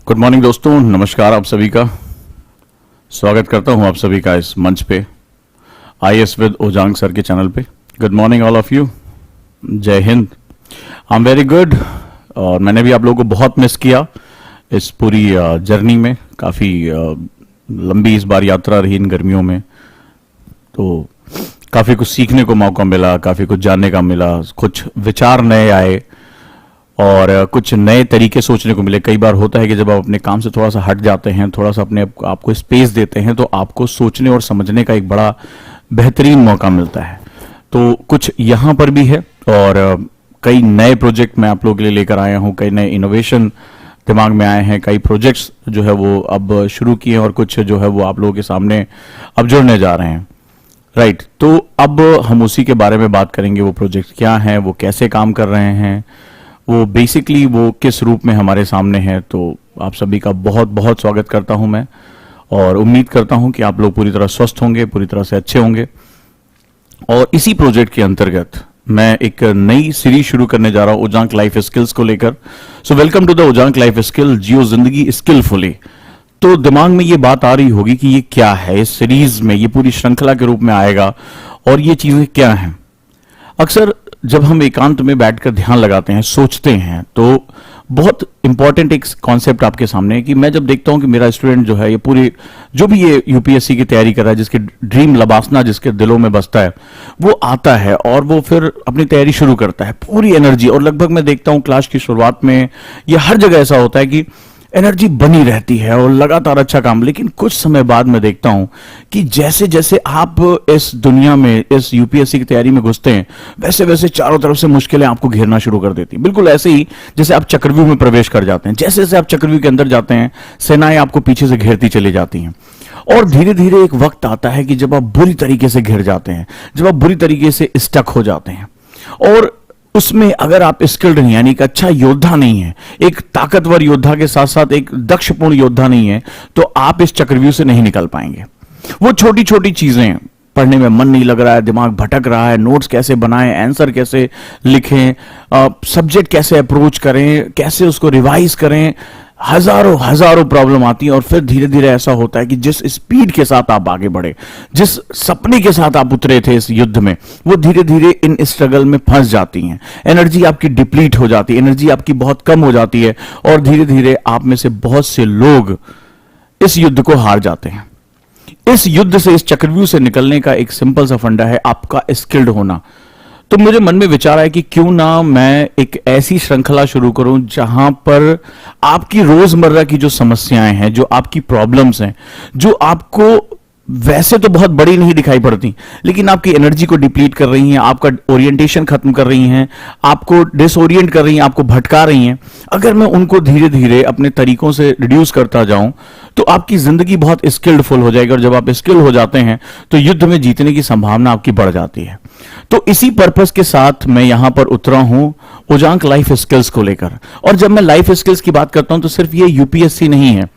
Good morning दोस्तों, नमस्कार। आप सभी का स्वागत करता हूं आप सभी का इस मंच पे आईएएस विद ओजांग सर के चैनल पे। Good morning all of you, जय हिंद। I am very good. और मैंने भी आप लोगों को बहुत मिस किया इस पूरी जर्नी में। काफ़ी लंबी इस बार यात्रा रही इन गर्मियों में, तो काफ़ी कुछ सीखने को मौका मिला, काफ़ी कुछ जानने का मिला, कुछ विचार नए आए और कुछ नए तरीके सोचने को मिले। कई बार होता है कि जब आप अपने काम से थोड़ा सा हट जाते हैं, थोड़ा सा अपने आपको स्पेस देते हैं, तो आपको सोचने और समझने का एक बड़ा बेहतरीन मौका मिलता है। तो कुछ यहाँ पर भी है और कई नए प्रोजेक्ट मैं आप लोगों के लिए लेकर आया हूँ। कई नए इनोवेशन दिमाग में आए हैं, कई प्रोजेक्ट्स जो है वो अब शुरू किए हैं और कुछ जो है वो आप लोगों के सामने अब जुड़ने जा रहे हैं। राइट, तो अब हम उसी के बारे में बात करेंगे। वो प्रोजेक्ट क्या हैं, वो कैसे काम कर रहे हैं, वो बेसिकली वो किस रूप में हमारे सामने है। तो आप सभी का बहुत बहुत स्वागत करता हूं मैं और उम्मीद करता हूं कि आप लोग पूरी तरह स्वस्थ होंगे, पूरी तरह से अच्छे होंगे। और इसी प्रोजेक्ट के अंतर्गत मैं एक नई सीरीज शुरू करने जा रहा हूं ओजांग लाइफ स्किल्स को लेकर। So welcome to the Ojaank life skill, जियो जिंदगी स्किलफुली। तो दिमाग में ये बात आ रही होगी कि ये क्या है, इस सीरीज में ये पूरी श्रृंखला के रूप में आएगा और ये चीजें क्या हैं। अक्सर जब हम एकांत में बैठकर ध्यान लगाते हैं, सोचते हैं, तो बहुत इंपॉर्टेंट एक कॉन्सेप्ट आपके सामने है कि मैं जब देखता हूं कि मेरा स्टूडेंट जो है, ये पूरी जो भी ये यूपीएससी की तैयारी कर रहा है, जिसके ड्रीम लबासना जिसके दिलों में बसता है, वो आता है और वो फिर अपनी तैयारी शुरू करता है पूरी एनर्जी। और लगभग मैं देखता हूं क्लास की शुरुआत में या हर जगह ऐसा होता है कि एनर्जी बनी रहती है और लगातार अच्छा काम। लेकिन कुछ समय बाद मैं देखता हूं कि जैसे जैसे आप इस दुनिया में, इस यूपीएससी की तैयारी में घुसते हैं, वैसे वैसे चारों तरफ से मुश्किलें आपको घेरना शुरू कर देती हैं। बिल्कुल ऐसे ही जैसे आप चक्रव्यूह में प्रवेश कर जाते हैं। जैसे जैसे आप चक्रव्यूह के अंदर जाते हैं, सेनाएं आपको पीछे से घेरती चली जाती हैं और धीरे धीरे एक वक्त आता है कि जब आप बुरी तरीके से घिर जाते हैं, जब आप बुरी तरीके से स्टक हो जाते हैं और उसमें अगर आप स्किल्ड नहीं, यानी कि अच्छा योद्धा नहीं है, एक ताकतवर योद्धा के साथ साथ एक दक्षपूर्ण योद्धा नहीं है, तो आप इस चक्रव्यूह से नहीं निकल पाएंगे। वो छोटी छोटी चीजें, पढ़ने में मन नहीं लग रहा है, दिमाग भटक रहा है, नोट्स कैसे बनाएं, आंसर कैसे लिखें, सब्जेक्ट कैसे अप्रोच करें, कैसे उसको रिवाइज करें, हजारों हजारों प्रॉब्लम आती है। और फिर धीरे धीरे ऐसा होता है कि जिस स्पीड के साथ आप आगे बढ़े, जिस सपने के साथ आप उतरे थे इस युद्ध में, वो धीरे धीरे इन स्ट्रगल में फंस जाती हैं। एनर्जी आपकी डिप्लीट हो जाती है, एनर्जी आपकी बहुत कम हो जाती है और धीरे धीरे आप में से बहुत से लोग इस युद्ध को हार जाते हैं। इस युद्ध से, इस चक्रव्यूह से निकलने का एक सिंपल सा फंडा है आपका स्किल्ड होना। तो मुझे मन में विचार आया कि क्यों ना मैं एक ऐसी श्रृंखला शुरू करूं जहां पर आपकी रोजमर्रा की जो समस्याएं हैं, जो आपकी प्रॉब्लम्स हैं, जो आपको वैसे तो बहुत बड़ी नहीं दिखाई पड़ती, लेकिन आपकी एनर्जी को डिप्लीट कर रही हैं, आपका ओरिएंटेशन खत्म कर रही हैं, आपको डिसओरिएंट कर रही हैं, आपको भटका रही हैं, अगर मैं उनको धीरे धीरे अपने तरीकों से रिड्यूस करता जाऊं तो आपकी जिंदगी बहुत स्किल्डफुल हो जाएगी। और जब आप स्किल हो जाते हैं तो युद्ध में जीतने की संभावना आपकी बढ़ जाती है। तो इसी पर्पस के साथ मैं यहां पर उतरा हूं ओजांग लाइफ स्किल्स को लेकर। और जब मैं लाइफ स्किल्स की बात करता हूं तो सिर्फ ये यूपीएससी नहीं है,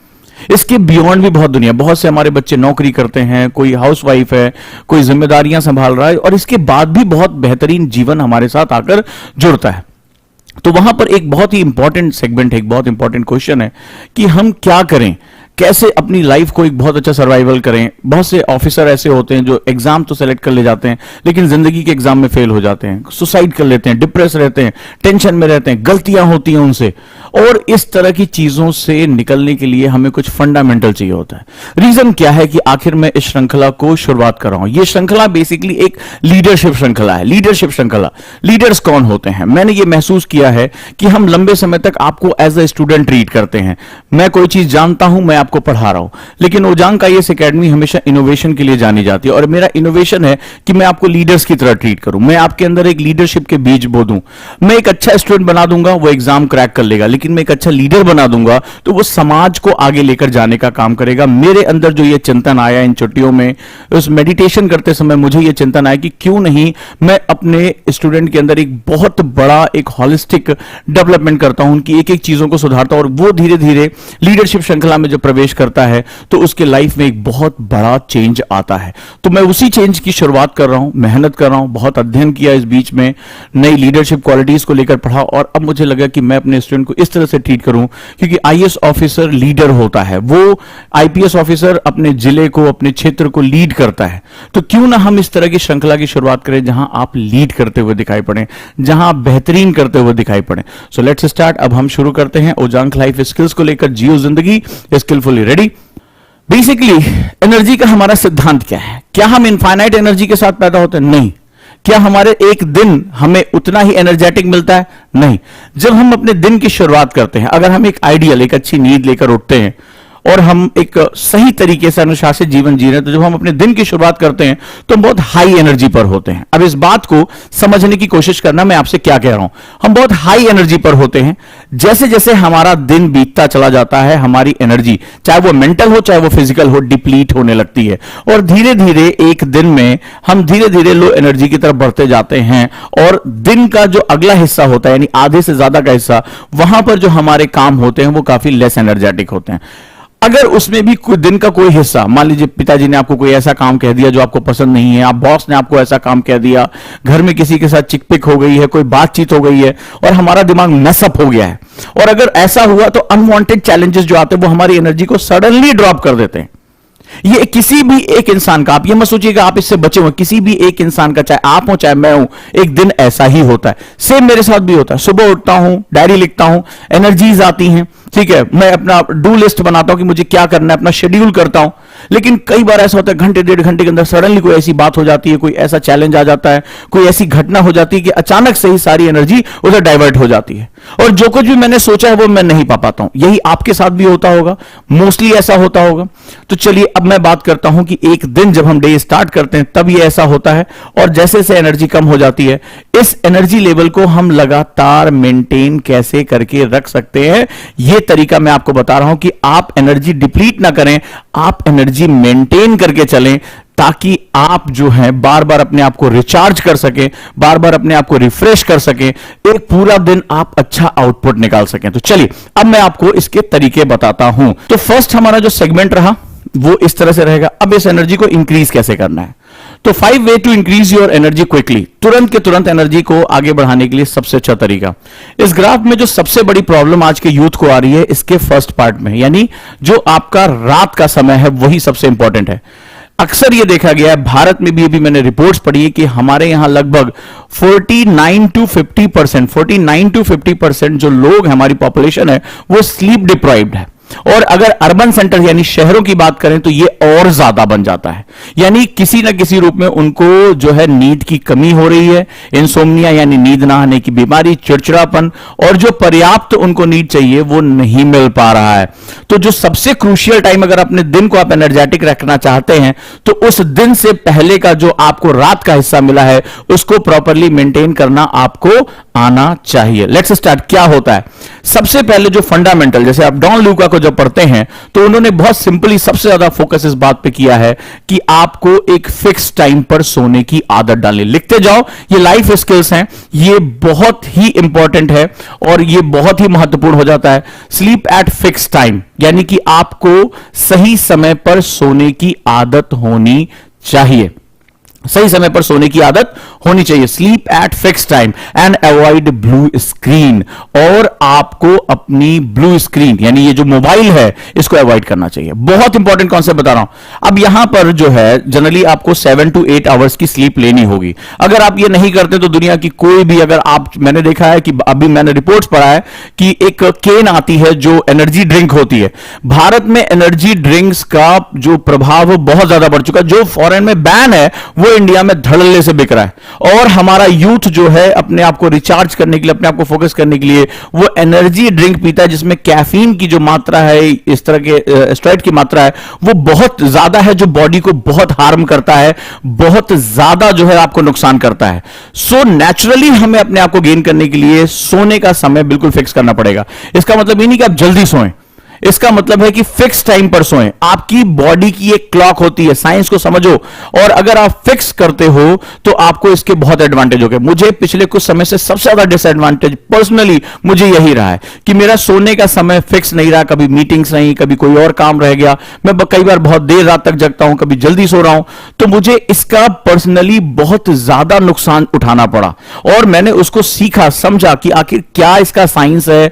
इसके बियॉन्ड भी बहुत दुनिया। बहुत से हमारे बच्चे नौकरी करते हैं, कोई हाउसवाइफ है, कोई जिम्मेदारियां संभाल रहा है और इसके बाद भी बहुत बेहतरीन जीवन हमारे साथ आकर जुड़ता है। तो वहां पर एक बहुत ही इंपॉर्टेंट सेगमेंट है, एक बहुत इंपॉर्टेंट क्वेश्चन है कि हम क्या करें, कैसे अपनी लाइफ को एक बहुत अच्छा सर्वाइवल करें। बहुत से ऑफिसर ऐसे होते हैं जो एग्जाम तो सेलेक्ट कर ले जाते हैं, लेकिन जिंदगी के एग्जाम में फेल हो जाते हैं, सुसाइड कर लेते हैं, डिप्रेस रहते हैं, टेंशन में रहते हैं, गलतियां होती हैं उनसे। और इस तरह की चीजों से निकलने के लिए हमें कुछ फंडामेंटल चाहिए होता है। रीजन क्या है कि आखिर मैं इस श्रृंखला को शुरुआत कर रहा हूं। यह श्रृंखला बेसिकली एक लीडरशिप श्रृंखला है। लीडरशिप श्रृंखला, लीडर्स कौन होते हैं? मैंने ये महसूस किया है कि हम लंबे समय तक आपको एज ए स्टूडेंट ट्रीट करते हैं। मैं कोई चीज जानता हूं, मैं आपको पढ़ा रहा हूं, लेकिन ओजांग का ये एकेडमी हमेशा इनोवेशन के लिए जानी जाती है। और मेरा इनोवेशन है कि मैं आपको लीडर्स की तरह ट्रीट करूं, मैं आपके अंदर एक लीडरशिप के बीज बो दूं। मैं एक अच्छा स्टूडेंट बना दूंगा, वो एग्जाम क्रैक कर लेगा, लेकिन मैं एक अच्छा लीडर बना दूंगा तो वो समाज को आगे लेकर जाने का काम करेगा। मेरे अंदर जो ये चिंतन आया इन छुट्टियों में, उस मेडिटेशन करते समय मुझे ये चिंतन आया कि क्यों नहीं मैं अपने स्टूडेंट के अंदर एक बहुत बड़ा एक हॉलिस्टिक डेवलपमेंट करता हूं, उनकी एक एक चीजों को सुधारता हूं और वो धीरे धीरे लीडरशिप श्रृंखला में जब प्रवेश प्रवेश करता है तो उसके लाइफ में एक बहुत बड़ा चेंज आता है। तो मैं उसी चेंज की शुरुआत कर रहा हूं, मेहनत कर रहा हूं, बहुत अध्ययन किया इस बीच में, नई लीडरशिप क्वालिटीज को लेकर पढ़ा और अब मुझे लगा कि मैं अपने स्टूडेंट को इस तरह से ट्रीट करूं, क्योंकि आईएएस ऑफिसर लीडर होता है, वो आईपीएस ऑफिसर अपने जिले को, अपने क्षेत्र को लीड करता है। तो क्यों ना हम इस तरह की श्रृंखला की शुरुआत करें जहां आप लीड करते हुए दिखाई पड़े, जहां आप बेहतरीन करते हुए दिखाई पड़े। So let's start. अब हम शुरू करते हैं ओजांग लाइफ स्किल्स को लेकर, जियो जिंदगी स्किलफुली। रेडी? बेसिकली एनर्जी का हमारा सिद्धांत क्या है? क्या हम इनफाइनाइट एनर्जी के साथ पैदा होते हैं? नहीं। क्या हमारे एक दिन हमें उतना ही एनर्जेटिक मिलता है? नहीं। जब हम अपने दिन की शुरुआत करते हैं, अगर हम एक आइडियल, एक अच्छी नींद लेकर उठते हैं और हम एक सही तरीके से अनुशासित जीवन जी रहे हैं, तो जब हम अपने दिन की शुरुआत करते हैं तो हम बहुत हाई एनर्जी पर होते हैं। अब इस बात को समझने की कोशिश करना, मैं आपसे क्या कह रहा हूं। हम बहुत हाई एनर्जी पर होते हैं। जैसे जैसे हमारा दिन बीतता चला जाता है, हमारी एनर्जी, चाहे वो मेंटल हो चाहे वो फिजिकल हो, डिप्लीट होने लगती है और धीरे धीरे एक दिन में हम धीरे धीरे लो एनर्जी की तरफ बढ़ते जाते हैं। और दिन का जो अगला हिस्सा होता है, यानी आधे से ज्यादा का हिस्सा, वहां पर जो हमारे काम होते हैं वो काफी लेस एनर्जेटिक होते हैं। अगर उसमें भी कोई दिन का कोई हिस्सा, मान लीजिए पिताजी ने आपको कोई ऐसा काम कह दिया जो आपको पसंद नहीं है, आप बॉस ने आपको ऐसा काम कह दिया, घर में किसी के साथ चिकपिक हो गई है, कोई बातचीत हो गई है और हमारा दिमाग मैसअप हो गया है, और अगर ऐसा हुआ तो अनवांटेड चैलेंजेस जो आते हैं वो हमारी एनर्जी को सडनली ड्रॉप कर देते हैं। ये किसी भी एक इंसान का, आप ये मत सोचिएगा आप इससे बचे हुए, किसी भी एक इंसान का, चाहे आप हो चाहे मैं हूं, एक दिन ऐसा ही होता है। सेम मेरे साथ भी होता है। सुबह उठता हूं, डायरी लिखता हूं, एनर्जीज आती हैं, ठीक है, मैं अपना डू लिस्ट बनाता हूं कि मुझे क्या करना है, अपना शेड्यूल करता हूं। लेकिन कई बार ऐसा होता है घंटे डेढ़ घंटे के अंदर सडनली कोई ऐसी बात हो जाती है, कोई ऐसा चैलेंज आ जाता है, कोई ऐसी घटना हो जाती है कि अचानक से ही सारी एनर्जी उधर डाइवर्ट हो जाती है और जो कुछ भी मैंने सोचा है वो मैं नहीं पा पाता हूं। यही आपके साथ भी होता होगा, मोस्टली ऐसा होता होगा। तो चलिए अब मैं बात करता हूं कि एक दिन जब हम डे स्टार्ट करते हैं तब ये ऐसा होता है और जैसे जैसे एनर्जी कम हो जाती है, इस एनर्जी लेवल को हम लगातार मेंटेन कैसे करके रख सकते हैं, यह तरीका मैं आपको बता रहा हूं कि आप एनर्जी डिप्लीट ना करें, आप एनर्जी मेंटेन करके चलें, ताकि आप जो है बार बार अपने आप को रिचार्ज कर सकें, बार बार अपने आप को रिफ्रेश कर सकें, एक पूरा दिन आप अच्छा आउटपुट निकाल सकें। तो चलिए अब मैं आपको इसके तरीके बताता हूं। तो फर्स्ट हमारा जो सेगमेंट रहा वो इस तरह से रहेगा। अब इस एनर्जी को इंक्रीज कैसे करना है, तो 5 way to increase your energy quickly, तुरंत के तुरंत एनर्जी को आगे बढ़ाने के लिए सबसे अच्छा तरीका। इस ग्राफ में जो सबसे बड़ी प्रॉब्लम आज के यूथ को आ रही है, इसके फर्स्ट पार्ट में, यानी जो आपका रात का समय है वही सबसे इंपॉर्टेंट है। अक्सर यह देखा गया है, भारत में भी अभी मैंने रिपोर्ट्स पढ़ी है कि हमारे यहां लगभग 49 to 50% जो लोग, हमारी पॉपुलेशन है, वो स्लीप डिप्राइव्ड है। और अगर अर्बन सेंटर यानी शहरों की बात करें तो ये और ज्यादा बन जाता है, यानी किसी ना किसी रूप में उनको जो है नींद की कमी हो रही है, इंसोम्निया यानी नींद ना आने की बीमारी, चिड़चिड़ापन, और जो पर्याप्त उनको नींद चाहिए वो नहीं मिल पा रहा है। तो जो सबसे क्रूशियल टाइम, अगर अपने दिन को आप एनर्जेटिक रखना चाहते हैं तो उस दिन से पहले का जो आपको रात का हिस्सा मिला है उसको प्रॉपरली मेंटेन करना आपको आना चाहिए। Let's start. क्या होता है? सबसे पहले जो फंडामेंटल, जैसे आप डॉन ल्यूका को जब पढ़ते हैं तो उन्होंने बहुत सिंपली सबसे ज्यादा फोकस इस बात पे किया है कि आपको एक फिक्स टाइम पर सोने की आदत डालें। लिखते जाओ, ये लाइफ स्किल्स हैं, ये बहुत ही इंपॉर्टेंट है और ये बहुत ही महत्वपूर्ण हो जाता है। स्लीप एट फिक्स टाइम, यानी कि आपको सही समय पर सोने की आदत होनी चाहिए, सही समय पर सोने की आदत होनी चाहिए। Sleep at fix time and avoid blue screen, और आपको अपनी ब्लू स्क्रीन यानी ये जो मोबाइल है इसको अवॉइड करना चाहिए। बहुत इंपॉर्टेंट कॉन्सेप्ट बता रहा हूं। अब यहां पर जो है जनरली आपको 7 to 8 आवर्स की स्लीप लेनी होगी। अगर आप ये नहीं करते तो दुनिया की कोई भी, अगर आप, मैंने देखा है कि अभी मैंने रिपोर्ट्स पढ़ा है कि एक केन आती है जो एनर्जी ड्रिंक होती है, भारत में एनर्जी ड्रिंक्स का जो प्रभाव बहुत ज्यादा बढ़ चुका है। जो फॉरेन में बैन है वो इंडिया में धड़ल्ले से बिक रहा है, और हमारा यूथ जो है अपने आप को रिचार्ज करने के लिए, अपने आप को फोकस करने के लिए वो एनर्जी ड्रिंक पीता है जिसमें कैफीन की जो मात्रा है, इस तरह के स्टेरॉइड की मात्रा है वो बहुत ज्यादा है, जो बॉडी को बहुत हार्म करता है, बहुत ज्यादा जो है आपको नुकसान करता है। सो नेचुरली हमें अपने आप को गेन करने के लिए सोने का समय बिल्कुल फिक्स करना पड़ेगा। इसका मतलब ये नहीं कि आप जल्दी सोएं, इसका मतलब है कि फिक्स टाइम पर सोएं। आपकी बॉडी की एक क्लॉक होती है, साइंस को समझो, और अगर आप फिक्स करते हो तो आपको इसके बहुत एडवांटेज हो गए। मुझे पिछले कुछ समय से सबसे ज्यादा डिसएडवांटेज पर्सनली मुझे यही रहा है कि मेरा सोने का समय फिक्स नहीं रहा। कभी मीटिंग्स नहीं, कभी कोई और काम रह गया, मैं कई बार बहुत देर रात तक जगता हूं, कभी जल्दी सो रहा हूं, तो मुझे इसका पर्सनली बहुत ज्यादा नुकसान उठाना पड़ा। और मैंने उसको सीखा, समझा कि आखिर क्या इसका साइंस है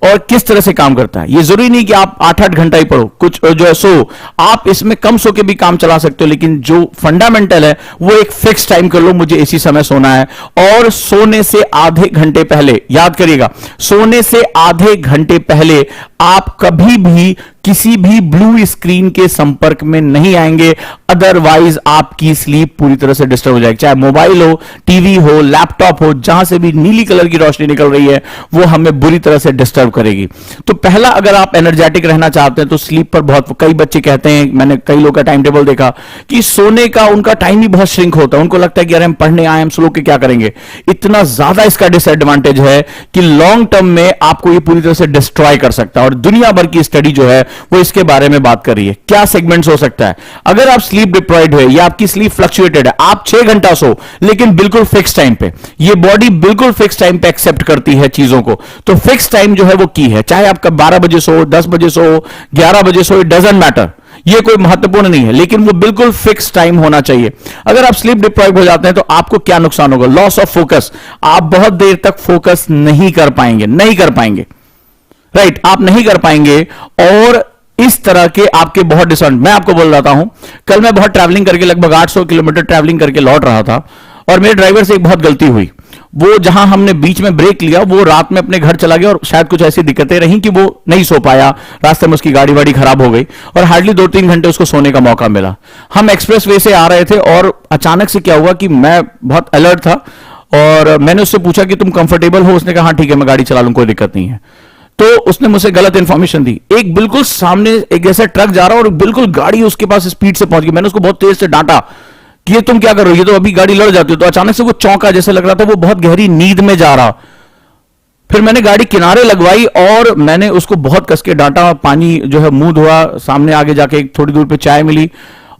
और किस तरह से काम करता है। ये जरूरी नहीं कि आप 8-8 घंटा ही पढ़ो, कुछ जो है सो आप इसमें कम सो के भी काम चला सकते हो, लेकिन जो फंडामेंटल है वो एक फिक्स टाइम कर लो, मुझे इसी समय सोना है। और सोने से आधे घंटे पहले, याद करिएगा, सोने से आधे घंटे पहले आप कभी भी किसी भी ब्लू स्क्रीन के संपर्क में नहीं आएंगे, अदरवाइज आपकी स्लीप पूरी तरह से डिस्टर्ब हो जाएगी। चाहे मोबाइल हो, टीवी हो, लैपटॉप हो, जहां से भी नीली कलर की रोशनी निकल रही है वो हमें बुरी तरह से डिस्टर्ब करेगी। तो पहला, अगर आप एनर्जेटिक रहना चाहते हैं तो स्लीप पर बहुत, कई बच्चे कहते हैं, मैंने कई लोगों का टाइम टेबल देखा कि सोने का उनका टाइम ही बहुत श्रिंक होता है। उनको लगता है कि अरे हम पढ़ने आए, हम स्लो के क्या करेंगे। इतना ज्यादा इसका डिसएडवांटेज है कि लॉन्ग टर्म में आपको ये पूरी तरह से डिस्ट्रॉय कर सकता है। और दुनिया भर की स्टडी जो है वो इसके बारे में बात कर रही है। क्या सेगमेंट्स हो सकता है अगर आप स्लीप डिप्राइव्ड है या आपकी स्लीप फ्लक्चुएटेड है, आप 6 घंटा सो लेकिन बिल्कुल फिक्स टाइम पे, ये बॉडी बिल्कुल फिक्स टाइम पे एक्सेप्ट करती है चीजों को। तो फिक्स टाइम जो है वो की है, चाहे आपका 12 बजे सो, 10 बजे सो, 11 बजे सो, इट डजंट मैटर, ये कोई महत्वपूर्ण नहीं है, लेकिन वो बिल्कुल फिक्स टाइम होना चाहिए। अगर आप स्लीप डिप्राइव हो जाते हैं तो आपको क्या नुकसान होगा? Loss of focus. आप बहुत देर तक फोकस नहीं कर पाएंगे, राइट, आप नहीं कर पाएंगे। और इस तरह के आपके बहुत डिसएडवांटेज, मैं आपको बोल रहा हूं, कल मैं बहुत ट्रैवलिंग करके, लगभग 800 किलोमीटर ट्रैवलिंग करके लौट रहा था, और मेरे ड्राइवर से एक बहुत गलती हुई। वो जहां हमने बीच में ब्रेक लिया, वो रात में अपने घर चला गया, और शायद कुछ ऐसी दिक्कतें रहीं कि वो नहीं सो पाया, रास्ते में उसकी गाड़ी वाड़ी खराब हो गई, और हार्डली 2-3 घंटे उसको सोने का मौका मिला। हम एक्सप्रेस वे से आ रहे थे, और अचानक से क्या हुआ कि मैं बहुत अलर्ट था, और मैंने उससे पूछा कि तुम कंफर्टेबल हो? उसने कहा हाँ ठीक है, मैं गाड़ी चला लूं, कोई दिक्कत नहीं है। तो उसने मुझे गलत इंफॉर्मेशन दी। एक बिल्कुल सामने एक ऐसा ट्रक जा रहा और बिल्कुल गाड़ी उसके पास स्पीड से पहुंच गई। मैंने उसको बहुत तेज से डांटा कि ये तुम क्या कर रहे हो, ये तो अभी गाड़ी लड़ जाती हो। तो अचानक से वो चौंका, जैसे लग रहा था वो बहुत गहरी नींद में जा रहा। फिर मैंने गाड़ी किनारे लगवाई और मैंने उसको बहुत कस के डांटा, पानी जो है मुंह धोआ, सामने आगे जाके थोड़ी दूर पे चाय मिली,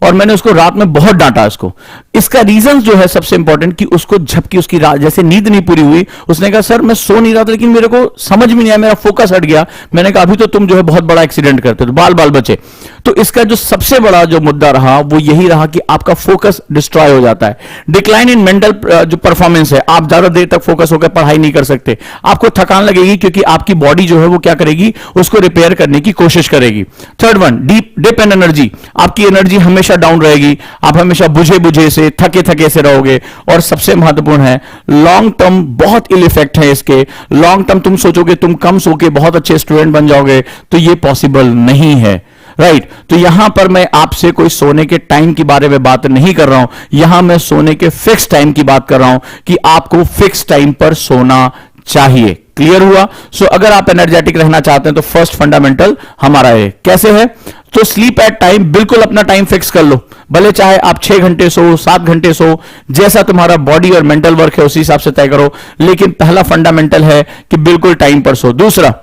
और मैंने उसको रात में बहुत डांटा इसको। इसका रीजन जो है सबसे इंपॉर्टेंट कि उसको झपकी, उसकी रात जैसे नींद नहीं पूरी हुई। उसने कहा सर मैं सो नहीं रहा था, लेकिन मेरे को समझ में नहीं आया, मेरा फोकस हट गया। मैंने कहा अभी तो तुम जो है बहुत बड़ा एक्सीडेंट करते हो, बाल बाल बचे। तो इसका जो सबसे बड़ा जो मुद्दा रहा वो यही रहा कि आपका फोकस डिस्ट्रॉय हो जाता है। डिक्लाइन इन मेंटल जो परफॉर्मेंस है, आप ज्यादा देर तक फोकस होकर पढ़ाई नहीं कर सकते, आपको थकान लगेगी, क्योंकि आपकी बॉडी जो है वो क्या करेगी, उसको रिपेयर करने की कोशिश करेगी। Third one, dip in energy, आपकी एनर्जी हमेशा डाउन रहेगी, आप हमेशा बुझे बुझे से, थके थके से रहोगे। और सबसे महत्वपूर्ण है लॉन्ग टर्म, बहुत इल इफेक्ट है इसके। लॉन्ग टर्म तुम सोचोगे तुम कम सो के बहुत अच्छे स्टूडेंट बन जाओगे, तो ये पॉसिबल नहीं है, राइट। तो यहां पर मैं आपसे कोई सोने के टाइम की बारे में बात नहीं कर रहा हूं, यहां मैं सोने के फिक्स टाइम की बात कर रहा हूं कि आपको फिक्स टाइम पर सोना चाहिए। क्लियर हुआ? सो अगर आप एनर्जेटिक रहना चाहते हैं तो फर्स्ट फंडामेंटल हमारा है। कैसे है? तो स्लीप एट टाइम, बिल्कुल अपना टाइम फिक्स कर लो, भले चाहे आप 6 घंटे सो, 7 घंटे सो, जैसा तुम्हारा बॉडी और मेंटल वर्क है उसी हिसाब से तय करो, लेकिन पहला फंडामेंटल है कि बिल्कुल टाइम पर सो। दूसरा,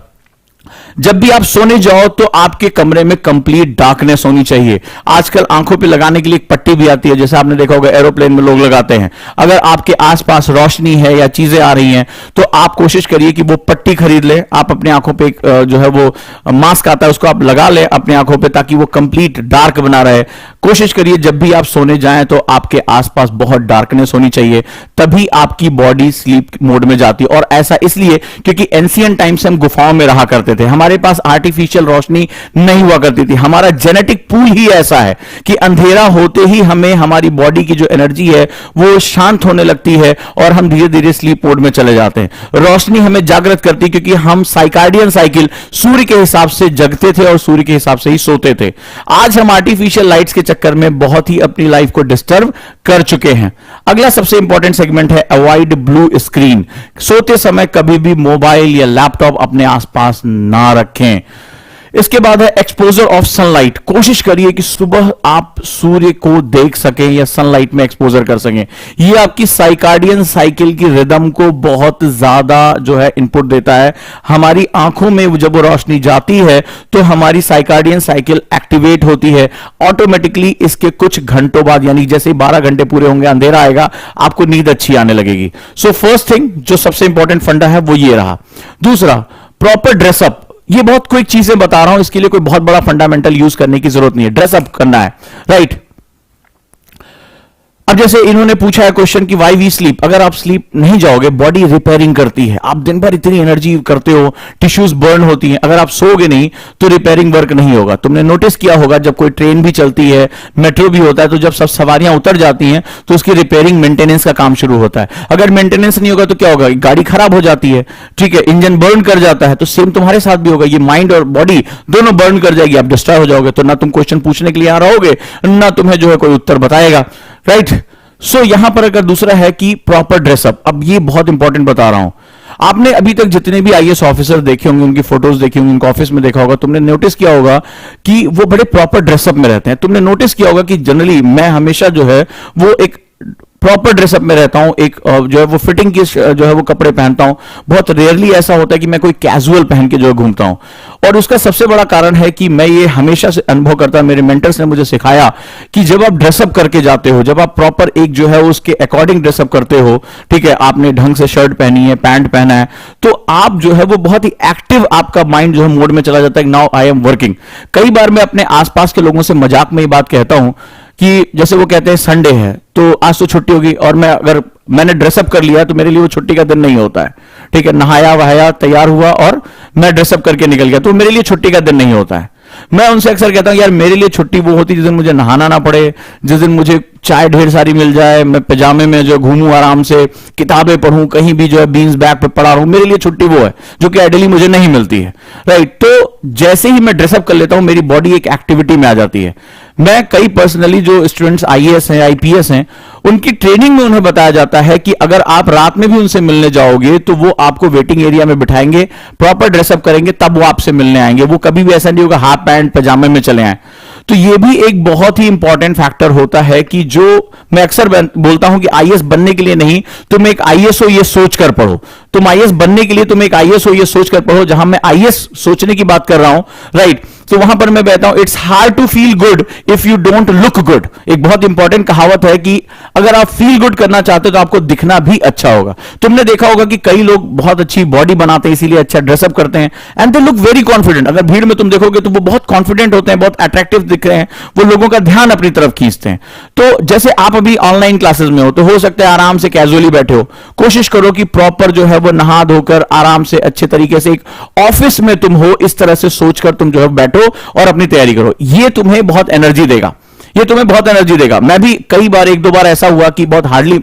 जब भी आप सोने जाओ तो आपके कमरे में कंप्लीट डार्कनेस होनी चाहिए। आजकल आंखों पे लगाने के लिए एक पट्टी भी आती है, जैसे आपने देखा होगा एरोप्लेन में लोग लगाते हैं। अगर आपके आसपास रोशनी है या चीजें आ रही हैं तो आप कोशिश करिए कि वो पट्टी खरीद ले, आप अपने आंखों पे जो है वो मास्क आता है उसको आप लगा ले अपनी आंखों पे, ताकि वो कंप्लीट डार्क बना रहे। कोशिश करिए जब भी आप सोने जाएं तो आपके आसपास बहुत डार्कनेस होनी चाहिए, तभी आपकी बॉडी स्लीप मोड में जाती है। और ऐसा इसलिए क्योंकि एंशिएंट टाइम से हम गुफाओं में रहा करते थे, हमारे पास आर्टिफिशियल रोशनी नहीं हुआ करती थी। हमारा जेनेटिक पूल ही ऐसा है कि अंधेरा होते ही हमें हमारी बॉडी की जो एनर्जी है वो शांत होने लगती है और हम धीरे धीरे स्लीप मोड में चले जाते हैं। रोशनी हमें जागृत करती, क्योंकि हम साइकार्डियन साइकिल सूर्य के हिसाब से जगते थे और सूर्य के हिसाब से ही सोते थे। आज हम आर्टिफिशियल लाइट्स के चक्कर में बहुत ही अपनी लाइफ को डिस्टर्ब कर चुके हैं। अगला सबसे इंपॉर्टेंट सेगमेंट है अवॉइड ब्लू स्क्रीन। सोते समय कभी भी मोबाइल या लैपटॉप अपने आसपास ना रखें। इसके बाद है एक्सपोजर ऑफ सनलाइट। कोशिश करिए कि सुबह आप सूर्य को देख सकें या सनलाइट में एक्सपोजर कर सकें। यह आपकी साइकार्डियन साइकिल की रिदम को बहुत ज्यादा जो है इनपुट देता है। हमारी आंखों में जब वो रोशनी जाती है तो हमारी साइकार्डियन साइकिल एक्टिवेट होती है ऑटोमेटिकली। इसके कुछ घंटों बाद, यानी जैसे 12 घंटे पूरे होंगे, अंधेरा आएगा, आपको नींद अच्छी आने लगेगी। सो फर्स्ट थिंग जो सबसे इंपॉर्टेंट फंडा है वो ये रहा। दूसरा, प्रॉपर ड्रेसअप। ये बहुत क्विक चीजें बता रहा हूं, इसके लिए कोई बहुत बड़ा फंडामेंटल यूज करने की जरूरत नहीं है। ड्रेसअप करना है, राइट। अब जैसे इन्होंने पूछा है क्वेश्चन कि वाई वी स्लीप। अगर आप स्लीप नहीं जाओगे, बॉडी रिपेयरिंग करती है। आप दिन भर इतनी एनर्जी करते हो, टिश्यूज बर्न होती हैं। अगर आप सोओगे नहीं तो रिपेयरिंग वर्क नहीं होगा। तुमने नोटिस किया होगा जब कोई ट्रेन भी चलती है, मेट्रो भी होता है, तो जब सब सवारियां उतर जाती हैं तो उसकी रिपेयरिंग मेंटेनेंस का काम शुरू होता है। अगर मेंटेनेंस नहीं होगा तो क्या होगा? गाड़ी खराब हो जाती है, ठीक है, इंजन बर्न कर जाता है। तो सेम तुम्हारे साथ भी होगा। ये माइंड और बॉडी दोनों बर्न कर जाएगी, आप डिस्ट्रॉय हो जाओगे। तो ना तुम क्वेश्चन पूछने के लिए आ रहोगे, ना तुम्हें जो है कोई उत्तर बताएगा, राइट। सो यहां पर अगर दूसरा है कि प्रॉपर ड्रेसअप। अब ये बहुत इंपॉर्टेंट बता रहा हूं। आपने अभी तक जितने भी आईएएस ऑफिसर देखे होंगे, उनकी फोटोज देखी होंगी, उनका ऑफिस में देखा होगा, तुमने नोटिस किया होगा कि वो बड़े प्रॉपर ड्रेसअप में रहते हैं। तुमने नोटिस किया होगा कि जनरली मैं हमेशा जो है वो एक प्रॉपर ड्रेसअप में रहता हूं, एक जो है वो फिटिंग की जो है वो कपड़े पहनता हूं। बहुत रेयरली ऐसा होता है कि मैं कोई कैजुअल पहन के जो है घूमता हूं। और उसका सबसे बड़ा कारण है कि मैं ये हमेशा से अनुभव करता, मेरे मेंटर्स ने मुझे सिखाया कि जब आप ड्रेसअप करके जाते हो, जब आप प्रॉपर एक जो है उसके अकॉर्डिंग ड्रेसअप करते हो, ठीक है, आपने ढंग से शर्ट पहनी है, पैंट पहना है, तो आप जो है वो बहुत ही एक्टिव, आपका माइंड जो है मोड में चला जाता है। Now I am working. कई बार मैं अपने आसपास के लोगों से मजाक में ये बात कहता हूं कि जैसे वो कहते हैं संडे है तो आज तो छुट्टी होगी, और मैंने ड्रेसअप कर लिया तो मेरे लिए वो छुट्टी का दिन नहीं होता है, ठीक है। नहाया वहाया, तैयार हुआ और मैं ड्रेसअप करके निकल गया तो मेरे लिए छुट्टी का दिन नहीं होता है। मैं उनसे अक्सर कहता हूं यार मेरे लिए छुट्टी वो होती जिस दिन मुझे नहाना ना पड़े, जिस दिन मुझे चाय ढेर सारी मिल जाए, मैं पजामे में जो घूमूं आराम से, किताबें पढ़ूं, कहीं भी जो है बीन्स बैग पे पड़ा रहूं। मेरे लिए छुट्टी वो है जो कि आइडियली मुझे नहीं मिलती है, राइट। तो जैसे ही मैं ड्रेसअप कर लेता हूं मेरी बॉडी एक एक्टिविटी में आ जाती है। मैं कई पर्सनली जो स्टूडेंट्स आईएएस हैं, आईपीएस हैं, उनकी ट्रेनिंग में उन्हें बताया जाता है कि अगर आप रात में भी उनसे मिलने जाओगे तो वो आपको वेटिंग एरिया में बिठाएंगे, प्रॉपर ड्रेसअप करेंगे, तब वो आपसे मिलने आएंगे। वो कभी भी ऐसा नहीं होगा हाफ पैंट पजामे में चले आए। तो ये भी एक बहुत ही इंपॉर्टेंट फैक्टर होता है कि जो मैं अक्सर बोलता हूं कि आईएएस बनने के लिए नहीं, तुम एक आईएएस हो ये सोचकर पढ़ो। तुम आईएएस बनने के लिए तुम एक आईएएस हो ये सोचकर पढ़ो। जहां मैं आईएएस सोचने की बात कर रहा हूं, राइट, तो वहां पर मैं कहता हूं it's hard to feel good if you don't look good. एक बहुत इंपॉर्टेंट कहावत है कि अगर आप फील गुड करना चाहते हो तो आपको दिखना भी अच्छा होगा। तुमने देखा होगा कि कई लोग बहुत अच्छी बॉडी बनाते हैं, इसीलिए अच्छा ड्रेसअप करते हैं, and they look very confident. अगर भीड़ में तुम देखोगे तो वो बहुत कॉन्फिडेंट होते हैं, बहुत अट्रैक्टिव दिख रहे हैं, वो लोगों का ध्यान अपनी तरफ खींचते हैं। तो जैसे आप अभी ऑनलाइन क्लासेस में हो सकता है आराम से कैजुअली बैठे हो, कोशिश करो कि प्रॉपर जो है वो नहा धोकर आराम से अच्छे तरीके से, एक ऑफिस में तुम हो इस तरह से सोचकर तुम जो है बैठो और अपनी तैयारी करो। ये तुम्हें बहुत एनर्जी देगा, ये तुम्हें बहुत एनर्जी देगा। मैं भी कई बार, एक दो बार ऐसा हुआ कि बहुत हार्डली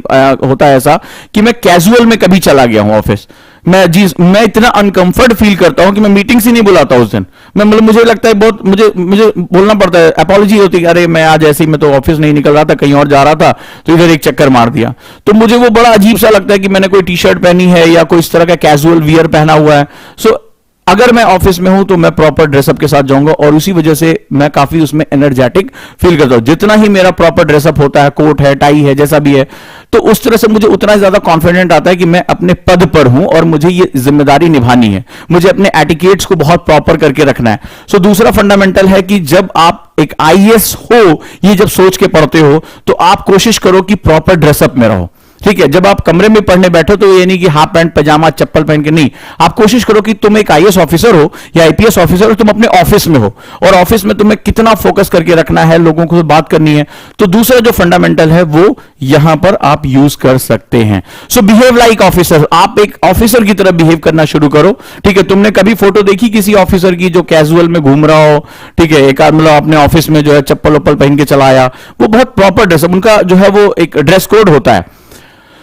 होता है ऐसा कि मैं कैजुअल में कभी चला गया हूं ऑफिस। मैं इतना अनकंफर्ट फील करता हूं कि मैं मीटिंग्स ही नहीं बुलाता उस दिन। मैं मतलब मुझे लगता है बहुत, मुझे बोलना पड़ता है, अपॉलॉजी होती है, अरे मैं आज ऐसे ही, मैं तो ऑफिस नहीं निकल रहा था, कहीं और जा रहा था, तो इधर एक चक्कर मार दिया। तो मुझे वो बड़ा अजीब सा लगता है कि मैंने कोई टी शर्ट पहनी है या कोई इस तरह का कैजुअल वियर पहना हुआ है। सो अगर मैं ऑफिस में हूं तो मैं प्रॉपर ड्रेसअप के साथ जाऊंगा और उसी वजह से मैं काफी उसमें एनर्जेटिक फील करता हूं। जितना ही मेरा प्रॉपर ड्रेसअप होता है, कोट है, टाई है, जैसा भी है, तो उस तरह से मुझे उतना ही ज्यादा कॉन्फिडेंट आता है कि मैं अपने पद पर हूं और मुझे ये जिम्मेदारी निभानी है, मुझे अपने एटिकेट्स को बहुत प्रॉपर करके रखना है। सो दूसरा फंडामेंटल है कि जब आप एक आईएएस हो ये जब सोच के पढ़ते हो तो आप कोशिश करो कि प्रॉपर ड्रेसअप में रहो, ठीक है। जब आप कमरे में पढ़ने बैठो तो ये नहीं कि हाफ पैंट पजामा चप्पल पहन के, नहीं, आप कोशिश करो कि तुम एक आईएएस ऑफिसर हो या आईपीएस ऑफिसर हो, तुम अपने ऑफिस में हो और ऑफिस में तुम्हें कितना फोकस करके रखना है, लोगों को बात करनी है। तो दूसरा जो फंडामेंटल है वो यहां पर आप यूज कर सकते हैं। सो बिहेव लाइक ऑफिसर। आप एक ऑफिसर की तरह बिहेव करना शुरू करो, ठीक है। तुमने कभी फोटो देखी किसी ऑफिसर की जो कैजुअल में घूम रहा हो, ठीक है, एक आध मतलब अपने ऑफिस में जो है चप्पल वप्पल पहन के चला आया, वो बहुत प्रॉपर ड्रेसअप, उनका जो है वो एक ड्रेस कोड होता है।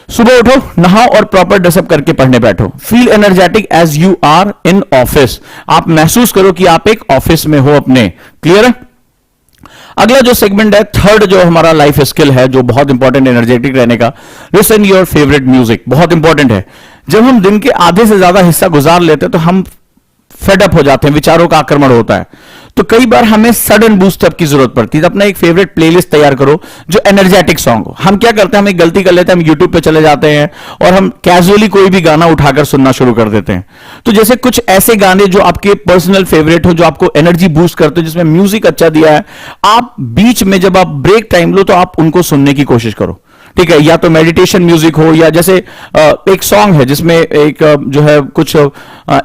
सुबह उठो, नहाओ और प्रॉपर ड्रेसअप करके पढ़ने बैठो। Feel energetic as you are in office. आप महसूस करो कि आप एक ऑफिस में हो अपने। क्लियर है? अगला जो सेगमेंट है, थर्ड जो हमारा लाइफ स्किल है, जो बहुत इंपॉर्टेंट एनर्जेटिक रहने का, लिसन योर फेवरेट म्यूजिक। बहुत इंपॉर्टेंट है। जब हम दिन के आधे से ज्यादा हिस्सा गुजार लेते हैं तो हम फेडअप हो जाते हैं, विचारों का आक्रमण होता है, तो कई बार हमें सडन बूस्टअप की जरूरत पड़ती है। तो अपना एक फेवरेट प्लेलिस्ट तैयार करो जो एनर्जेटिक सॉन्ग हो। हम क्या करते हैं, हम एक गलती कर लेते हैं, हम यूट्यूब पे चले जाते हैं और हम कैजुअली कोई भी गाना उठाकर सुनना शुरू कर देते हैं। तो जैसे कुछ ऐसे गाने जो आपके पर्सनल फेवरेट हो, जो आपको एनर्जी बूस्ट करते हो, जिसमें म्यूजिक अच्छा दिया है, आप बीच में जब आप ब्रेक टाइम लो तो आप उनको सुनने की कोशिश करो। ठीक है, या तो मेडिटेशन म्यूजिक हो, या जैसे एक सॉन्ग है जिसमें एक जो है कुछ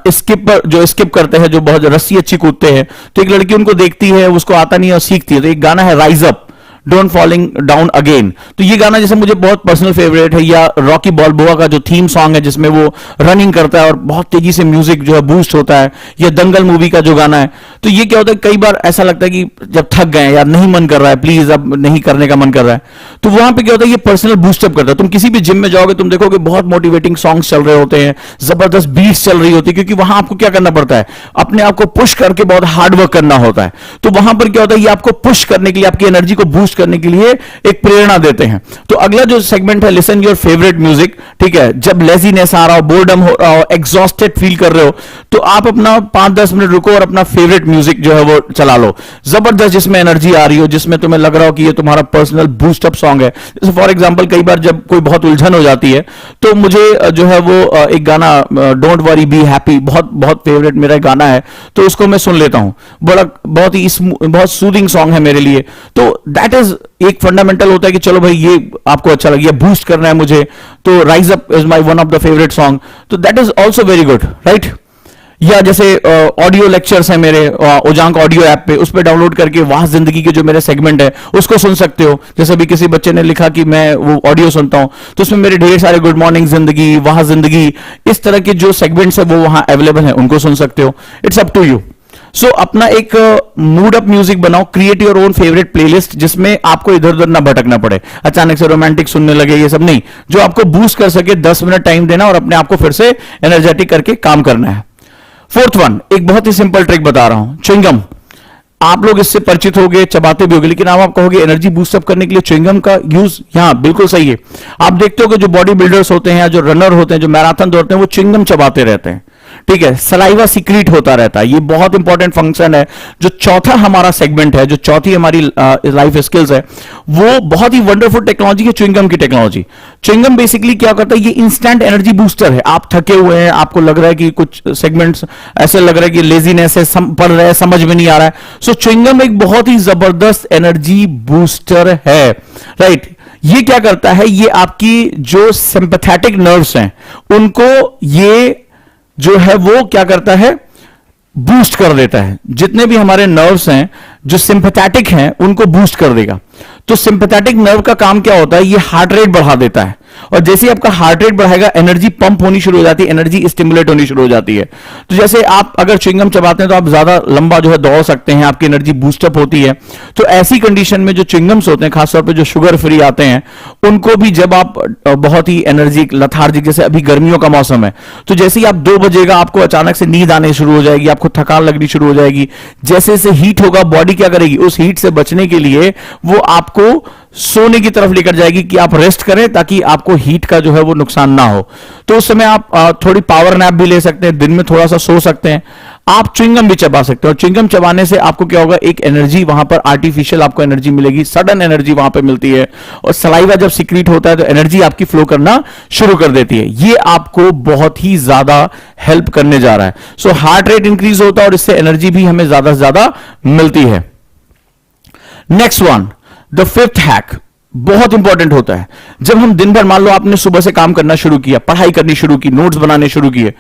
स्किप करते हैं, जो बहुत रस्सी अच्छी कूदते हैं, तो एक लड़की उनको देखती है, उसको आता नहीं है और सीखती है। तो एक गाना है rise up, don't falling down again, तो ये गाना जैसे मुझे बहुत पर्सनल फेवरेट है। या रॉकी बॉल्बोआ का जो थीम सॉन्ग है जिसमें वो रनिंग करता है और बहुत तेजी से म्यूजिक जो है बूस्ट होता है, या दंगल मूवी का जो गाना है। तो ये क्या होता है, कई बार ऐसा लगता है कि जब थक गए यार, नहीं मन कर रहा है, प्लीज अब नहीं करने का मन कर रहा है, तो वहां पे क्या होता है, ये पर्सनल बूस्टअप करता है। तुम किसी भी जिम में जाओगे, तुम देखोगे बहुत मोटिवेटिंग सॉन्ग्स चल रहे होते हैं, जबरदस्त बीट्स चल रही होती है, क्योंकि वहां आपको क्या करना पड़ता है, अपने आप को पुश करके बहुत हार्ड वर्क करना होता है। तो वहां पर क्या होता है, ये आपको पुश करने के लिए, आपकी एनर्जी को बूस्ट करने के लिए एक प्रेरणा देते हैं। तो अगला जो सेगमेंट है, लिसन योर फेवरेट म्यूजिक। ठीक है, जब लेजीनेस आ रहा हो, बोर्डम हो रहा हो, एग्जॉस्टेड फील कर रहे हो, तो आप अपना 5-10 मिनट रुको और अपना फेवरेट म्यूजिक जो है वो चला लो, जबरदस्त, जिसमें एनर्जी आ रही हो, जिसमें तुम्हें लग रहा हो कि ये तुम्हारा पर्सनल बूस्टअप सॉन्ग है। जैसे फॉर एग्जांपल, कई बार जब कोई बहुत उलझन हो जाती है, तो मुझे जो है वो एक गाना डोंट वरी बी हैप्पी, बहुत बहुत फेवरेट मेरा गाना है, तो उसको मैं सुन लेता हूं। बहुत ही बहुत सूदिंग सॉन्ग है मेरे लिए। तो दैट इज एक फंडामेंटल होता है कि चलो भाई ये आपको अच्छा लगे, बूस्ट करना है मुझे, तो rise up is my one of the favourite song, तो that is also very good, right. या जैसे ऑडियो लेक्चर्स हैं मेरे ओजांक ऑडियो ऐप पे, उस पे डाउनलोड करके वाह जिंदगी के जो मेरे सेगमेंट है उसको सुन सकते हो। जैसे भी किसी बच्चे ने लिखा कि मैं वो ऑडियो सुनता हूं, तो उसमें मेरे ढेर सारे गुड मॉर्निंग जिंदगी, वाह जिंदगी, इस तरह के जो सेगमेंट्स है वो वहां अवेलेबल है, उनको सुन सकते हो। It's up to you. So अपना एक मूड अप म्यूजिक बनाओ, create your own favourite playlist, जिसमें आपको इधर उधर ना भटकना पड़े, अचानक से रोमांटिक सुनने लगे, ये सब नहीं, जो आपको बूस्ट कर सके। 10 मिनट टाइम देना और अपने आप को फिर से एनर्जेटिक करके काम करना है। फोर्थ वन, एक बहुत ही सिंपल ट्रिक बता रहा हूं, च्युइंगम। आप लोग इससे परिचित होंगे, चबाते भी होंगे, लेकिन आप कहोगे एनर्जी बूस्टअप करने के लिए च्युइंगम का यूज, यहां बिल्कुल सही है। आप देखते हो कि जो बॉडी बिल्डर्स होते हैं, जो रनर होते हैं, जो मैराथन दौड़ते हैं, वो च्युइंगम चबाते रहते हैं। ठीक है, सलाइवा सीक्रेट होता रहता है, ये बहुत इंपॉर्टेंट फंक्शन है। जो चौथा हमारा सेगमेंट है, जो चौथी हमारी लाइफ स्किल्स है, वो बहुत ही वंडरफुल टेक्नोलॉजी है, च्युइंगम की टेक्नोलॉजी। च्युइंगम बेसिकली क्या करता है, ये इंस्टेंट एनर्जी बूस्टर है। आप थके हुए हैं, आपको लग रहा है कि कुछ सेगमेंट्स ऐसे लग रहा है कि लेजीनेस है, पढ़ रहे हैं, समझ में नहीं आ रहा है, सो च्युइंगम एक बहुत ही जबरदस्त एनर्जी बूस्टर है, राइट। ये क्या करता है, ये आपकी जो सिंपैथेटिक नर्व्स हैं उनको ये जो है वो क्या करता है, बूस्ट कर देता है। जितने भी हमारे नर्व्स हैं जो सिंपैथेटिक हैं उनको बूस्ट कर देगा। तो सिंपैथेटिक नर्व का काम क्या होता है, ये हार्ट रेट बढ़ा देता है, और जैसे ही आपका हार्ट रेट बढ़ाएगा, एनर्जी पंप होनी शुरू हो जाती है, एनर्जी स्टिमुलेट होनी शुरू हो जाती है। तो जैसे आप अगर च्युइंगम चबाते हैं तो आप ज्यादा लंबा जो है दौड़ सकते हैं, आपकी एनर्जी बूस्टअप होती है। तो ऐसी कंडीशन में जो च्युइंगम्स होते हैं, खासतौर पे जो शुगर फ्री आते हैं, उनको भी जब आप बहुत ही एनर्जी लथार्जिक, जैसे अभी गर्मियों का मौसम है, तो जैसे ही आप 2 बजेगा, आपको अचानक से नींद आने शुरू हो जाएगी, आपको थकान लगनी शुरू हो जाएगी। जैसे जैसे हीट होगा, बॉडी क्या करेगी, उस हीट से बचने के लिए वो आपको सोने की तरफ लेकर जाएगी कि आप रेस्ट करें, ताकि आपको हीट का जो है वो नुकसान ना हो। तो उस समय आप थोड़ी पावर नैप भी ले सकते हैं, दिन में थोड़ा सा सो सकते हैं, आप च्युइंगम भी चबा सकते हो। च्युइंगम चबाने से आपको क्या होगा, एक एनर्जी वहां पर आर्टिफिशियल आपको एनर्जी मिलेगी, सडन एनर्जी वहां पर मिलती है, और सलाइवा जब सीक्रेट होता है तो एनर्जी आपकी फ्लो करना शुरू कर देती है। ये आपको बहुत ही ज्यादा हेल्प करने जा रहा है। सो हार्ट रेट इंक्रीज होता है और इससे एनर्जी भी हमें ज्यादा से ज्यादा मिलती है। Next one, the fifth hack, बहुत इंपॉर्टेंट होता है। जब हम दिन भर, मान लो आपने सुबह से काम करना शुरू किया, पढ़ाई करनी शुरू की, नोट्स बनाने शुरू किए,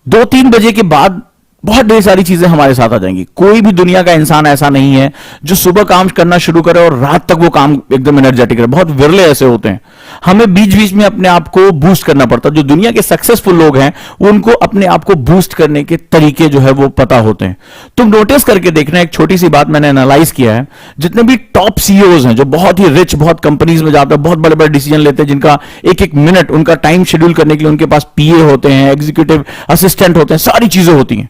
2-3 बजे के बाद बहुत ढेर सारी चीजें हमारे साथ आ जाएंगी। कोई भी दुनिया का इंसान ऐसा नहीं है जो सुबह काम करना शुरू करे और रात तक वो काम एकदम एनर्जेटिक रहे, बहुत विरले ऐसे होते हैं। हमें बीच बीच में अपने आप को बूस्ट करना पड़ता है। जो दुनिया के सक्सेसफुल लोग हैं उनको अपने आप को बूस्ट करने के तरीके जो है वो पता होते हैं। तुम नोटिस करके देखना, एक छोटी सी बात मैंने एनालाइज किया है, जितने भी टॉप सीईओज हैं, जो बहुत ही रिच, बहुत कंपनीज में जाते हैं, बहुत बड़े बड़े डिसीजन लेते हैं, जिनका एक एक मिनट उनका टाइम शेड्यूल करने के लिए उनके पास पीए होते हैं, एग्जीक्यूटिव असिस्टेंट होते हैं, सारी चीजें होती हैं।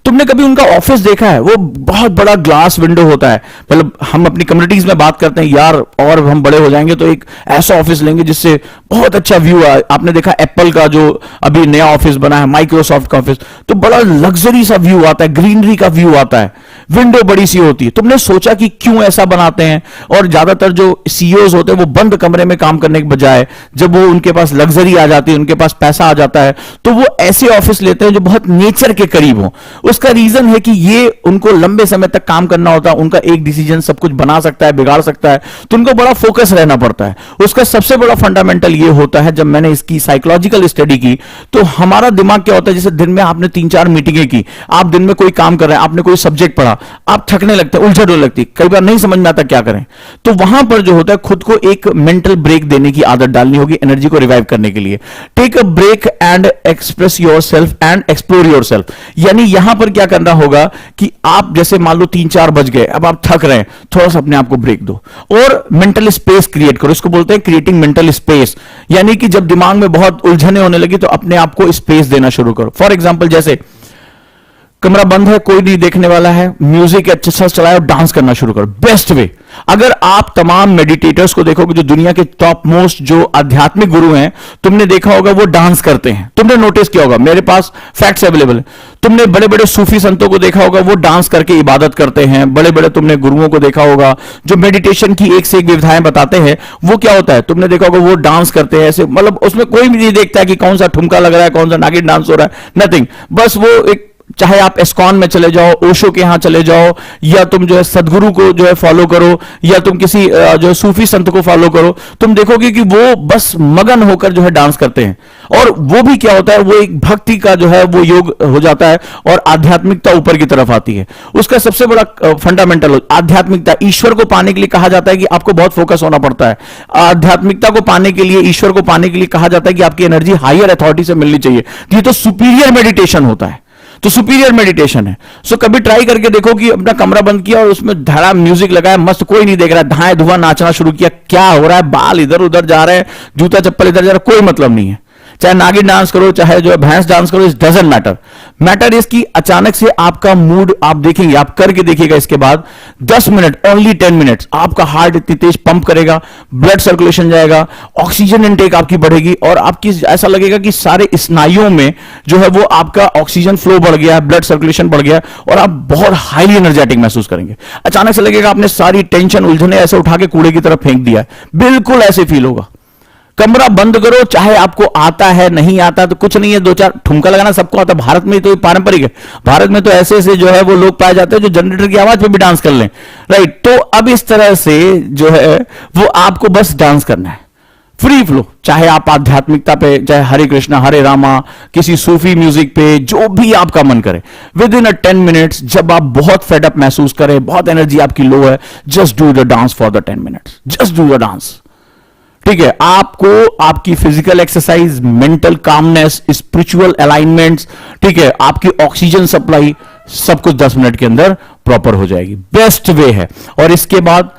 तुमने कभी उनका ऑफिस देखा है? वो बहुत बड़ा ग्लास विंडो होता है। मतलब हम अपनी कम्युनिटीज में बात करते हैं यार, और हम बड़े हो जाएंगे तो एक ऐसा ऑफिस लेंगे जिससे बहुत अच्छा व्यू है। आपने देखा एप्पल का जो अभी नया ऑफिस बना है, माइक्रोसॉफ्ट का ऑफिस, तो बड़ा लग्जरी सा व्यू आता है, ग्रीनरी का व्यू आता है, विंडो बड़ी सी होती है। तुमने सोचा कि क्यों ऐसा बनाते हैं? और ज्यादातर जो सीईओज होते हैं वो बंद कमरे में काम करने के बजाय, जब वो उनके पास लग्जरी आ जाती है, उनके पास पैसा आ जाता है, तो वो ऐसे ऑफिस लेते हैं जो बहुत नेचर के करीब हो। उसका रीजन है कि ये उनको लंबे समय तक काम करना होता है, उनका एक डिसीजन सब कुछ बना सकता है, बिगाड़ सकता है, तो उनको बड़ा फोकस रहना पड़ता है। उसका सबसे बड़ा फंडामेंटल ये होता है, जब मैंने इसकी साइकोलॉजिकल स्टडी की, तो हमारा दिमाग क्या होता है, जैसे दिन में आपने 3-4 मीटिंगें की, आप दिन में कोई काम कर रहे हैं, आपने कोई सब्जेक्ट पढ़ा, आप थकने लगते हैं, उलझन होने लगती, कई बार नहीं समझ में आता क्या करें। तो वहां पर जो होता है, खुद को एक मेंटल ब्रेक देने की आदत डालनी होगी एनर्जी को रिवाइव करने के लिए। Take a break and express yourself and explore yourself. यानी यहां पर क्या करना होगा कि आप जैसे मान लो 3-4 बज गए, अब आप थक रहे हैं, थोड़ा सा अपने आप को ब्रेक दो और मेंटल स्पेस क्रिएट करो। इसको बोलते हैं क्रिएटिंग मेंटल स्पेस। यानी कि जब दिमाग में बहुत उलझने होने लगी तो अपने आप को स्पेस देना शुरू करो। फॉर एग्जाम्पल, जैसे कमरा बंद है, कोई नहीं देखने वाला है, म्यूजिक अच्छे से चलाओ, डांस करना शुरू करो। Best way. अगर आप तमाम मेडिटेटर्स को देखोगे, जो दुनिया के टॉप मोस्ट जो आध्यात्मिक गुरु हैं, तुमने देखा होगा वो डांस करते हैं। तुमने नोटिस किया होगा, मेरे पास फैक्ट्स अवेलेबल है। तुमने बड़े बड़े सूफी संतों को देखा होगा, वो डांस करके इबादत करते हैं। बड़े बड़े तुमने गुरुओं को देखा होगा जो मेडिटेशन की एक से एक विधाएं बताते हैं। वो क्या होता है, तुमने देखा होगा वो डांस करते हैं ऐसे, मतलब उसमें कोई भी नहीं देखता है कि कौन सा ठुमका लग रहा है, कौन सा नागिन डांस हो रहा है, नथिंग। बस वो एक, चाहे आप एस्कॉन में चले जाओ, ओशो के यहां चले जाओ, या तुम जो है सदगुरु को जो है फॉलो करो, या तुम किसी जो है सूफी संत को फॉलो करो, तुम देखोगे कि वो बस मगन होकर जो है डांस करते हैं। और वो भी क्या होता है, वो एक भक्ति का जो है वो योग हो जाता है और आध्यात्मिकता ऊपर की तरफ आती है। उसका सबसे बड़ा फंडामेंटल आध्यात्मिकता, ईश्वर को पाने के लिए कहा जाता है कि आपको बहुत फोकस होना पड़ता है। आध्यात्मिकता को पाने के लिए, ईश्वर को पाने के लिए कहा जाता है कि आपकी एनर्जी हायर अथॉरिटी से मिलनी चाहिए। ये तो सुपीरियर मेडिटेशन होता है, तो सुपीरियर मेडिटेशन है। सो कभी ट्राई करके देखो कि अपना कमरा बंद किया और उसमें धड़ा म्यूजिक लगाया, मस्त, कोई नहीं देख रहा, धाए धुआं नाचना शुरू किया, क्या हो रहा है, बाल इधर उधर जा रहे हैं, जूता चप्पल इधर जा रहा है, कोई मतलब नहीं है। चाहे नागिन डांस करो, चाहे जो है भैंस डांस करो, इट डजंट मैटर। मैटर इसकी अचानक से आपका मूड, आप देखेंगे, आप करके देखिएगा इसके बाद 10 मिनट, ओनली 10 मिनट्स, आपका हार्ट इतनी तेज पंप करेगा, ब्लड सर्कुलेशन जाएगा, ऑक्सीजन इनटेक आपकी बढ़ेगी और आपकी ऐसा लगेगा कि सारे स्नायुओं में जो है वो आपका ऑक्सीजन फ्लो बढ़ गया, ब्लड सर्कुलेशन बढ़ गया और आप बहुत हाईली एनर्जेटिक महसूस करेंगे। अचानक से लगेगा आपने सारी टेंशन, उलझने ऐसे उठा के कूड़े की तरफ फेंक दिया है। बिल्कुल ऐसे फील होगा। कमरा बंद करो, चाहे आपको आता है नहीं आता तो कुछ नहीं है, 2-4 ठुमका लगाना सबको आता है। भारत में तो पारंपरिक है, भारत में तो ऐसे ऐसे जो है वो लोग पाए जाते हैं जो जनरेटर की आवाज पे भी डांस कर लें, राइट। तो अब इस तरह से जो है वो आपको बस डांस करना है, फ्री फ्लो। चाहे आप आध्यात्मिकता पे, चाहे हरे कृष्णा हरे रामा, किसी सूफी म्यूजिक पे, जो भी आपका मन करे, विद इन 10 मिनट्स, जब आप बहुत फेडअप महसूस करें, बहुत एनर्जी आपकी लो है, just do the dance for the 10 minutes, just do the dance. ठीक है, आपको आपकी physical exercise, mental calmness, spiritual alignments, ठीक है, आपकी ऑक्सीजन सप्लाई, सब कुछ 10 मिनट के अंदर प्रॉपर हो जाएगी। बेस्ट वे है। और इसके बाद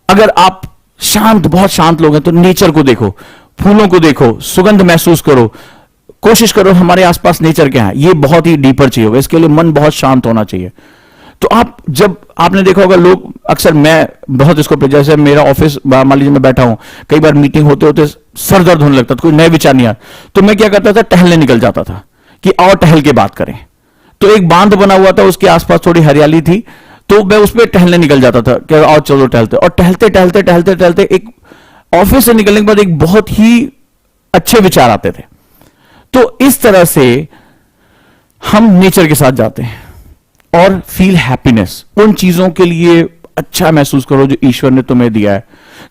अगर आप शांत, बहुत शांत लोग हैं तो नेचर को देखो, फूलों को देखो, सुगंध महसूस करो, कोशिश करो हमारे आसपास नेचर क्या है। ये बहुत ही डीपर चाहिए होगा, इसके लिए मन बहुत शांत होना चाहिए। तो आप, जब आपने देखा होगा लोग अक्सर, मैं बहुत इसको, जैसे मेरा ऑफिस मान लीजिए मैं बैठा हूं, कई बार मीटिंग होते होते सर दर्द होने लगता था, कोई नए विचार नहीं आया, तो मैं क्या करता था, टहलने निकल जाता था कि और टहल के बात करें। तो एक बांध बना हुआ था, उसके आसपास थोड़ी हरियाली थी, तो मैं उस पर टहलने निकल जाता था कि और चलो टहलते, और टहलते टहलते टहलते टहलते एक ऑफिस से निकलने के बाद एक बहुत ही अच्छे विचार आते थे। तो इस तरह से हम नेचर के साथ जाते हैं और फील हैप्पीनेस। उन चीजों के लिए अच्छा महसूस करो जो ईश्वर ने तुम्हें दिया है,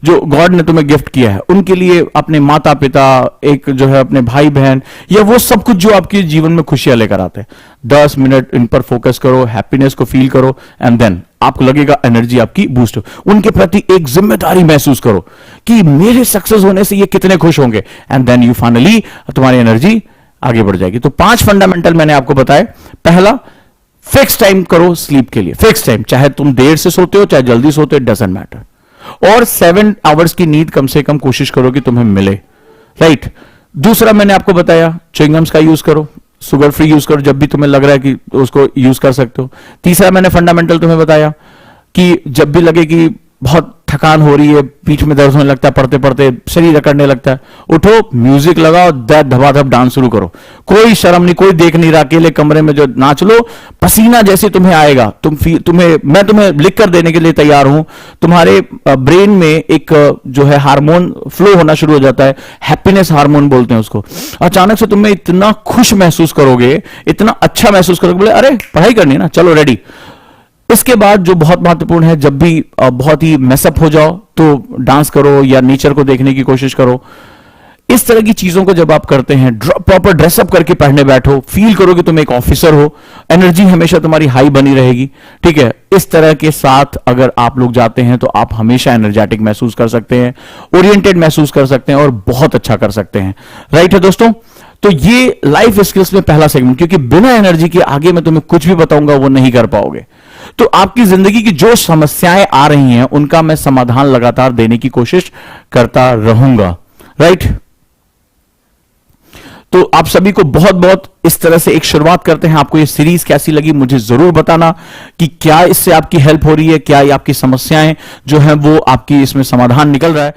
जो गॉड ने तुम्हें गिफ्ट किया है। उनके लिए अपने माता पिता, एक जो है अपने भाई बहन, या वो सब कुछ जो आपके जीवन में खुशियां लेकर आते हैं, 10 मिनट इन पर फोकस करो, हैप्पीनेस को फील करो, एंड देन आपको लगेगा एनर्जी आपकी बूस्ट हो। उनके प्रति एक जिम्मेदारी महसूस करो कि मेरे सक्सेस होने से ये कितने खुश होंगे, एंड देन यू फाइनली, तुम्हारी एनर्जी आगे बढ़ जाएगी। तो 5 फंडामेंटल मैंने आपको बताए। पहला, फिक्स टाइम करो स्लीप के लिए, फिक्स टाइम, चाहे तुम देर से सोते हो चाहे जल्दी सोते हो, डजंट मैटर। और 7 आवर्स की नींद कम से कम कोशिश करो कि तुम्हें मिले, राइट। दूसरा मैंने आपको बताया, च्युइंगम्स का यूज करो, शुगर फ्री यूज करो जब भी तुम्हें लग रहा है कि उसको यूज कर सकते हो। तीसरा मैंने फंडामेंटल तुम्हें बताया कि जब भी लगे कि बहुत थकान हो रही है, पीठ में दर्द होने लगता है, पढ़ते पढ़ते शरीर अकड़ने लगता है, उठो, म्यूजिक लगाओ, धबाधब डांस शुरू करो। कोई शर्म नहीं, कोई देख नहीं रहा, अकेले कमरे में जो नाच लो, पसीना जैसे तुम्हें आएगा, मैं तुम्हें लिख कर देने के लिए तैयार हूं। तुम्हारे ब्रेन में एक जो है हार्मोन फ्लो होना शुरू हो जाता है, हैप्पीनेस हार्मोन बोलते हैं उसको। अचानक से तुम्हें इतना खुश महसूस करोगे, इतना अच्छा महसूस करोगे, बोले अरे पढ़ाई करनी है ना, चलो रेडी। इसके बाद जो बहुत महत्वपूर्ण है, जब भी बहुत ही मैसअप हो जाओ तो डांस करो या नेचर को देखने की कोशिश करो। इस तरह की चीजों को जब आप करते हैं, प्रॉपर ड्रेसअप करके पढ़ने बैठो, फील करो कि तुम एक ऑफिसर हो, एनर्जी हमेशा तुम्हारी हाई बनी रहेगी, ठीक है। इस तरह के साथ अगर आप लोग जाते हैं तो आप हमेशा एनर्जेटिक महसूस कर सकते हैं, ओरिएंटेड महसूस कर सकते हैं और बहुत अच्छा कर सकते हैं। राइट है दोस्तों। तो ये लाइफ स्किल्स में पहला सेगमेंट, क्योंकि बिना एनर्जी के आगे मैं तुम्हें कुछ भी बताऊंगा वो नहीं कर पाओगे। तो आपकी जिंदगी की जो समस्याएं आ रही हैं उनका मैं समाधान लगातार देने की कोशिश करता रहूंगा। राइट। तो आप सभी को बहुत बहुत इस तरह से एक शुरुआत करते हैं। आपको ये सीरीज कैसी लगी मुझे जरूर बताना कि क्या इससे आपकी हेल्प हो रही है, क्या ये आपकी समस्याएं जो हैं वो आपकी इसमें समाधान निकल रहा है।